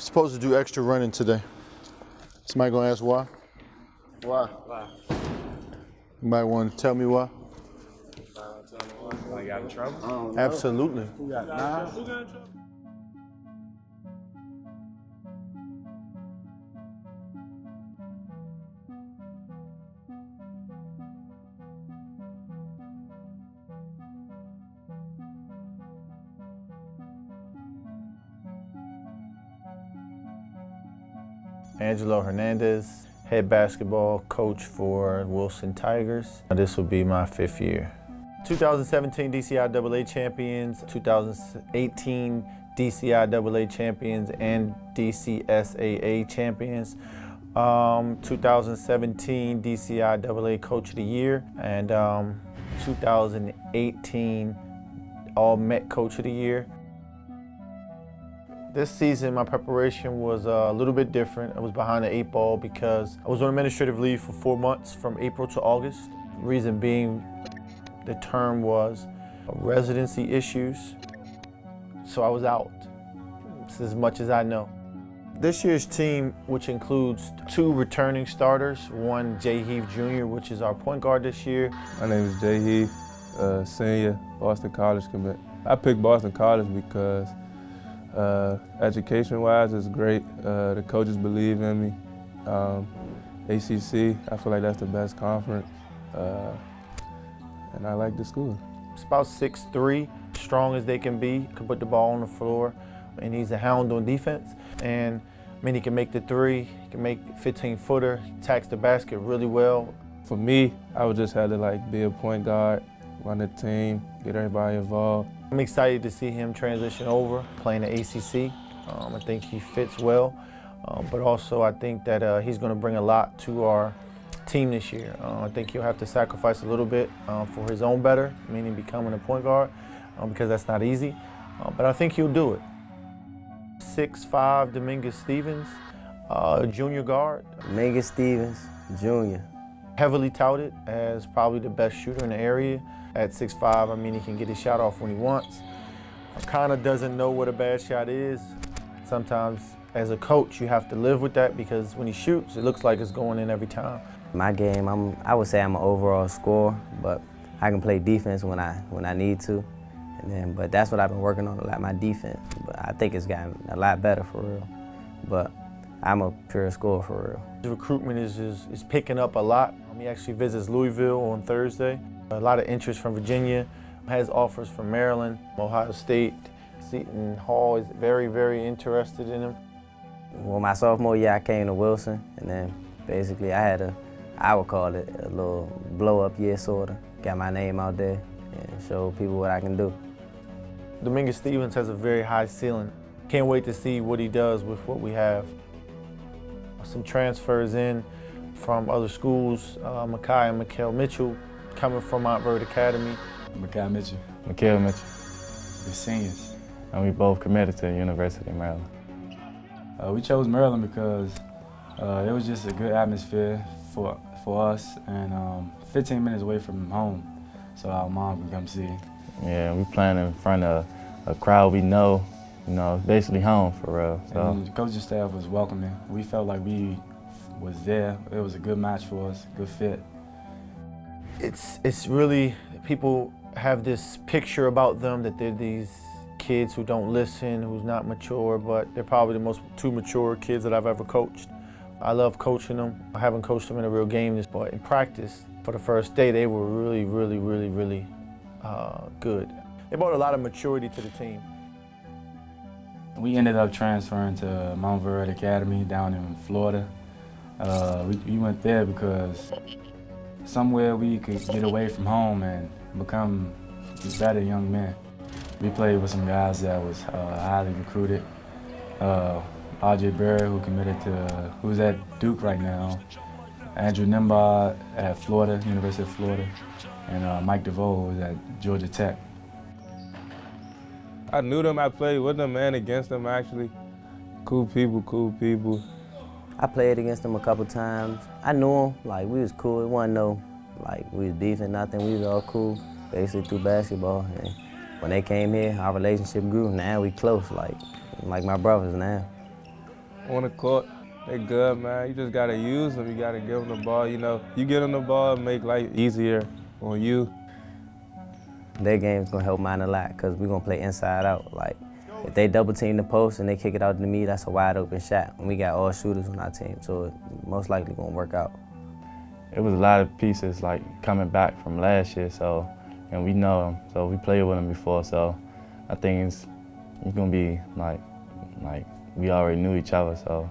Supposed to do extra running today. Somebody gonna ask why? Why? You might want to tell me why? Like got in trouble? Absolutely. Who got in trouble? Angelo Hernandez, head basketball coach for Wilson Tigers. This will be my 5th year. 2017 DCIAA champions, 2018 DCIAA champions and DCSAA champions, 2017 DCIAA Coach of the Year, and 2018 All-Met Coach of the Year. This season, my preparation was a little bit different. I was behind the 8 ball because I was on administrative leave for 4 months from April to August. Reason being, the term was residency issues, so I was out. It's as much as I know. This year's team, which includes 2 returning starters, one Heath Jr., which is our point guard this year. My name is Heath, senior, Boston College commit. I picked Boston College because education-wise, it's great. The coaches believe in me. ACC, I feel like that's the best conference, and I like the school. It's about 6'3", strong as they can be, can put the ball on the floor, and he's a hound on defense. And I mean, he can make the 3, he can make 15-footer, attacks the basket really well. For me, I would just have to be a point guard, run the team, get everybody involved. I'm excited to see him transition over, playing the ACC. I think he fits well, but also I think that he's going to bring a lot to our team this year. I think he'll have to sacrifice a little bit for his own better, meaning becoming a point guard, because that's not easy, but I think he'll do it. 6'5" Dominguez Stevens, junior guard. Dominguez Stevens, Jr. Heavily touted as probably the best shooter in the area. At 6'5", I mean, he can get his shot off when he wants. Kind of doesn't know what a bad shot is. Sometimes, as a coach, you have to live with that because when he shoots, it looks like it's going in every time. My game, I would say I'm an overall scorer, but I can play defense when I need to. But that's what I've been working on a lot, my defense. But I think it's gotten a lot better for real. But I'm a pure scorer for real. The recruitment is picking up a lot. He actually visits Louisville on Thursday. A lot of interest from Virginia, has offers from Maryland, Ohio State. Seton Hall is very, very interested in him. Well, my sophomore year, I came to Wilson, and then basically I would call it a little blow-up year, sort of. Got my name out there and showed people what I can do. Dominguez Stevens has a very high ceiling. Can't wait to see what he does with what we have. Some transfers in from other schools, Makai and Mikael Mitchell, coming from Mumford Academy. Mikael Mitchell. Mikael Mitchell. The seniors. And we both committed to the University of Maryland. We chose Maryland because it was just a good atmosphere for us, and 15 minutes away from home, so our mom could come see. Yeah, we playing in front of a crowd we know, basically home for real. So. And the coaching staff was welcoming. We felt like we was there. It was a good match for us, good fit. It's really, people have this picture about them that they're these kids who don't listen, who's not mature, but they're probably the 2 mature kids that I've ever coached. I love coaching them. I haven't coached them in a real game, but in practice, for the first day, they were really, really, really, really good. They brought a lot of maturity to the team. We ended up transferring to Mumford Academy down in Florida. We went there because somewhere we could get away from home and become better young men. We played with some guys that was highly recruited. RJ Berry, who's at Duke right now. Andrew Nimba at Florida, University of Florida. And Mike DeVoe was at Georgia Tech. I knew them, I played with them and against them actually. Cool people, cool people. I played against them a couple times. I knew them, we was cool. It wasn't no, we was beefing, nothing. We was all cool, basically through basketball. And when they came here, our relationship grew. Now we close, like my brothers now. on the court. They good, man. You just gotta use them. You gotta give them the ball. You know, you get them the ball, make life easier on you. Their game's gonna help mine a lot because we're gonna play inside out. Like, if they double team the post and they kick it out to me, that's a wide open shot. And we got all shooters on our team, so it most likely gonna work out. It was a lot of pieces like coming back from last year, so, and we know them, so we played with them before, so I think it's gonna be like we already knew each other, so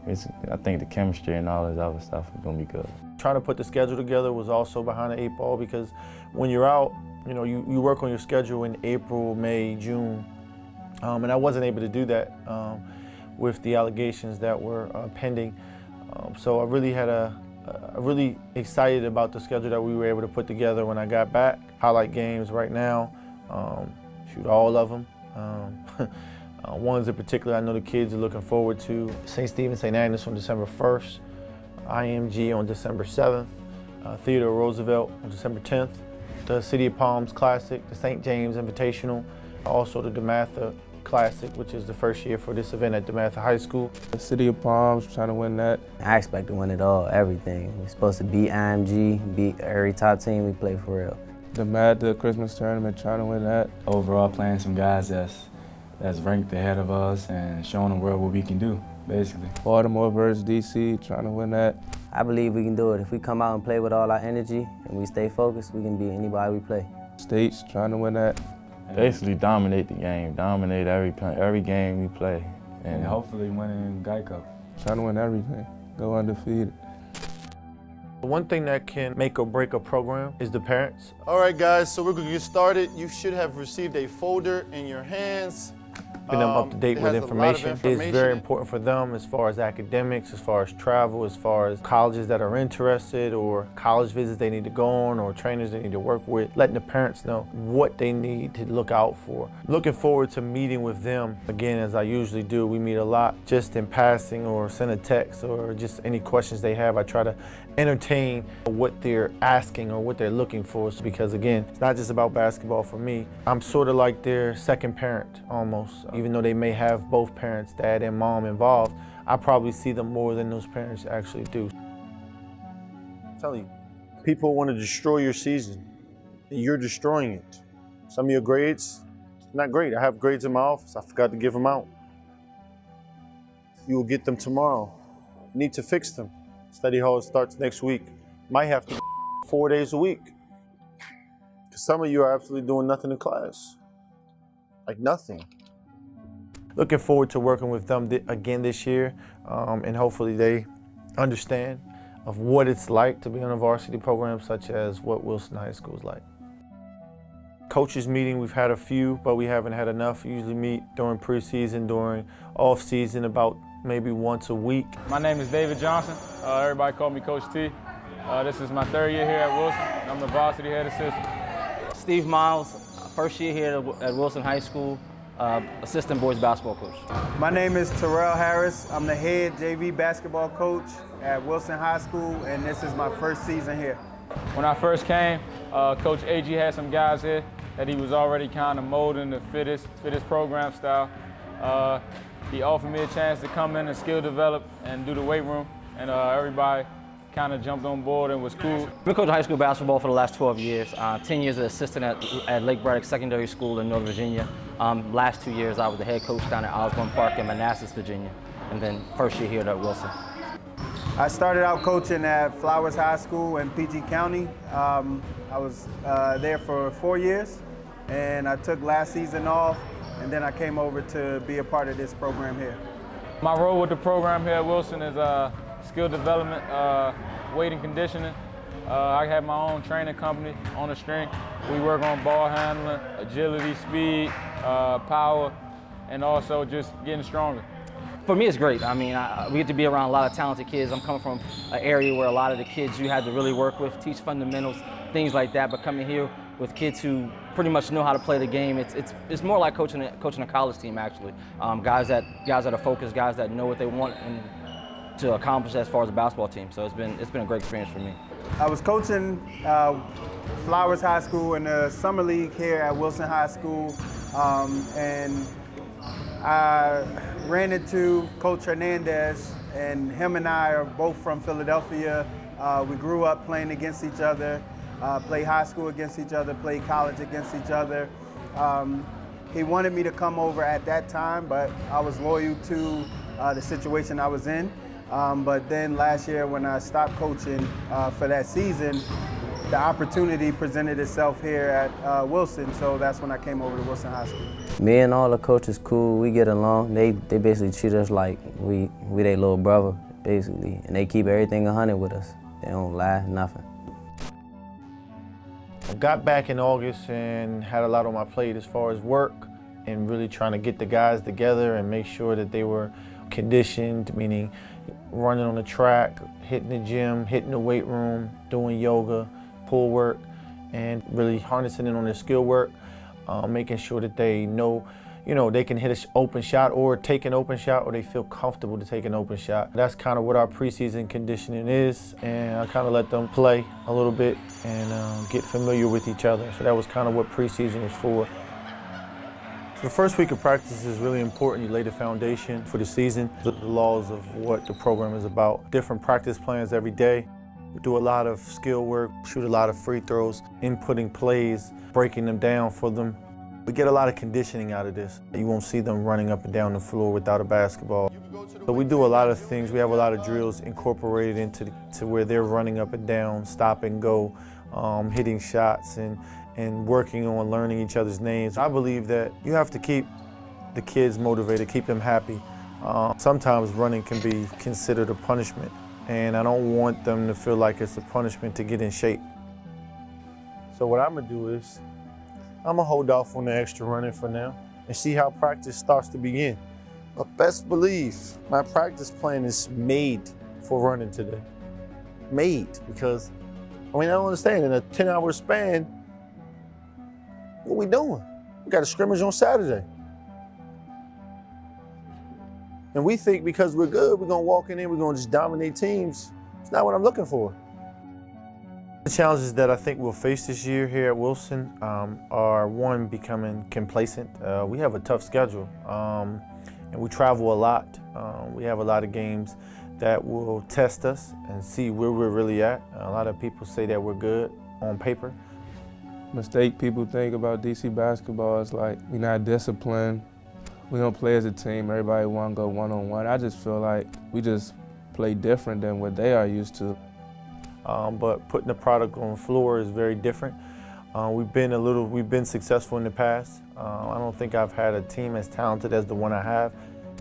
I think the chemistry and all this other stuff is gonna be good. Trying to put the schedule together was also behind the 8 ball because when you're out, you know, you work on your schedule in April, May, June, and I wasn't able to do that with the allegations that were pending. So I really had really excited about the schedule that we were able to put together when I got back. Highlight games right now, shoot all of them. Ones in particular I know the kids are looking forward to. St. Stephen, St. Agnes on December 1st, IMG on December 7th, Theodore Roosevelt on December 10th, the City of Palms Classic, the St. James Invitational, also the DeMatha Classic, which is the first year for this event at DeMatha High School. The City of Palms, trying to win that. I expect to win it all, everything. We're supposed to beat IMG, beat every top team we play for real. The Christmas tournament, trying to win that. Overall, playing some guys that's ranked ahead of us and showing the world what we can do, basically. Baltimore versus DC, trying to win that. I believe we can do it. If we come out and play with all our energy and we stay focused, we can beat anybody we play. States, trying to win that. Basically dominate the game, dominate every game we play. And hopefully winning Geico. Trying to win everything, go undefeated. One thing that can make or break a program is the parents. All right, guys, so we're gonna get started. You should have received a folder in your hands. Keeping them up to date It with has a lot of information is very important for them as far as academics, as far as travel, as far as colleges that are interested or college visits they need to go on or trainers they need to work with, letting the parents know what they need to look out for. Looking forward to meeting with them. Again, as I usually do, we meet a lot just in passing or send a text or just any questions they have. I try to entertain what they're asking or what they're looking for because again, it's not just about basketball for me. I'm sort of like their second parent almost. Even though they may have both parents, dad and mom involved, I probably see them more than those parents actually do. I'm telling you, people want to destroy your season, and you're destroying it. Some of your grades, not great. I have grades in my office. I forgot to give them out. You will get them tomorrow. You need to fix them. Study hall starts next week. Might have to 4 days a week. Because some of you are absolutely doing nothing in class. Like nothing. Looking forward to working with them again this year, and hopefully they understand of what it's like to be on a varsity program such as what Wilson High School is like. Coaches meeting, we've had a few, but we haven't had enough. We usually meet during preseason, during off season, about maybe once a week. My name is David Johnson. Everybody call me Coach T. This is my 3rd year here at Wilson. I'm the varsity head assistant. Steve Miles, first year here at Wilson High School, assistant boys basketball coach. My name is Terrell Harris. I'm the head JV basketball coach at Wilson High School, and this is my first season here. When I first came, Coach AG had some guys here that he was already kind of molding to fit his program style. He offered me a chance to come in and skill develop and do the weight room, and everybody kind of jumped on board and was cool. I've been coaching high school basketball for the last 12 years, 10 years as assistant at Lake Braddock Secondary School in Northern Virginia. Last 2 years I was the head coach down at Osborne Park in Manassas, Virginia, and then first year here at Wilson. I started out coaching at Flowers High School in PG County. I was there for 4 years, and I took last season off, and then I came over to be a part of this program here. My role with the program here at Wilson is skill development, weight and conditioning. I have my own training company on the string. We work on ball handling, agility, speed, power, and also just getting stronger. For me, it's great. I mean, we get to be around a lot of talented kids. I'm coming from an area where a lot of the kids you had to really work with, teach fundamentals, things like that, but coming here with kids who pretty much know how to play the game, it's more like coaching a college team, actually. Guys that are focused, guys that know what they want and to accomplish as far as a basketball team. So it's been a great experience for me. I was coaching Flowers High School in the summer league here at Wilson High School, and I ran into Coach Hernandez, and him and I are both from Philadelphia. We grew up playing against each other, played high school against each other, played college against each other. He wanted me to come over at that time, but I was loyal to the situation I was in. But then last year when I stopped coaching for that season, the opportunity presented itself here at Wilson, so that's when I came over to Wilson High School. Me and all the coaches cool, we get along. They basically treat us like we their little brother, basically. And they keep everything 100 with us. They don't lie, nothing. I got back in August and had a lot on my plate as far as work and really trying to get the guys together and make sure that they were conditioned, meaning running on the track, hitting the gym, hitting the weight room, doing yoga, pull work, and really harnessing in on their skill work, making sure that they know, they can hit an open shot or take an open shot, or they feel comfortable to take an open shot. That's kind of what our preseason conditioning is, and I kind of let them play a little bit and get familiar with each other. So that was kind of what preseason was for. The first week of practice is really important. You lay the foundation for the season, the laws of what the program is about. Different practice plans every day. We do a lot of skill work, shoot a lot of free throws, inputting plays, breaking them down for them. We get a lot of conditioning out of this. You won't see them running up and down the floor without a basketball. So we do a lot of things. We have a lot of drills incorporated into where they're running up and down, stop and go, hitting shots, and working on learning each other's names. I believe that you have to keep the kids motivated, keep them happy. Sometimes running can be considered a punishment, and I don't want them to feel like it's a punishment to get in shape. So what I'm gonna do is, I'm gonna hold off on the extra running for now and see how practice starts to begin. But best believe, my practice plan is made for running today. Made, because, I don't understand, in a 10-hour span, what we doing? We got a scrimmage on Saturday. And we think because we're good, we're gonna walk in there, we're gonna just dominate teams. It's not what I'm looking for. The challenges that I think we'll face this year here at Wilson are, one, becoming complacent. We have a tough schedule, and we travel a lot. We have a lot of games that will test us and see where we're really at. A lot of people say that we're good on paper. Mistake people think about DC basketball is like we're not disciplined. We don't play as a team. Everybody want to go one-on-one. I just feel like we just play different than what they are used to. But putting the product on the floor is very different. We've been successful in the past. I don't think I've had a team as talented as the one I have.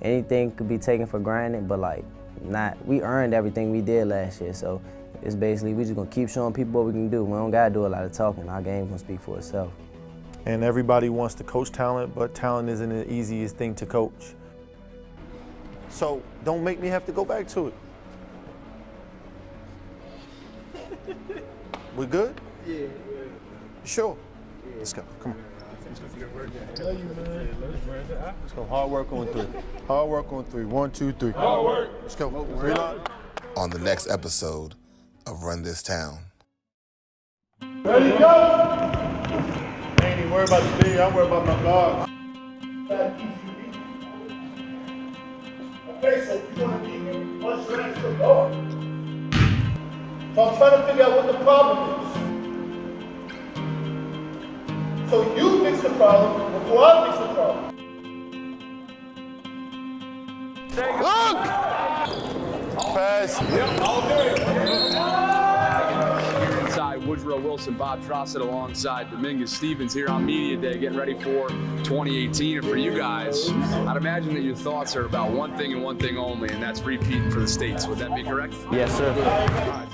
Anything could be taken for granted, but we earned everything we did last year. So it's basically, we just gonna keep showing people what we can do. We don't gotta do a lot of talking. Our game gonna speak for itself. And everybody wants to coach talent, but talent isn't the easiest thing to coach. So don't make me have to go back to it. We good? Yeah. Sure? Yeah. Let's go, come on. Let's go, hard work on three. Hard work on three. 1, 2, 3. Hard work. Let's go. Reload. On the next episode of Run This Town. Ready, go! I ain't even worried about the big, I'm worried about my guard. Okay, so you want to be much extra guard. So I'm trying to figure out what the problem is. So you fix the problem before I fix the problem. Look! Pass. Yep, all day. Here inside Woodrow Wilson, Bob Trossett alongside Dominguez Stevens here on Media Day, getting ready for 2018. And for you guys, I'd imagine that your thoughts are about one thing and one thing only, and that's repeating for the States. Would that be correct? Yes, sir. All right.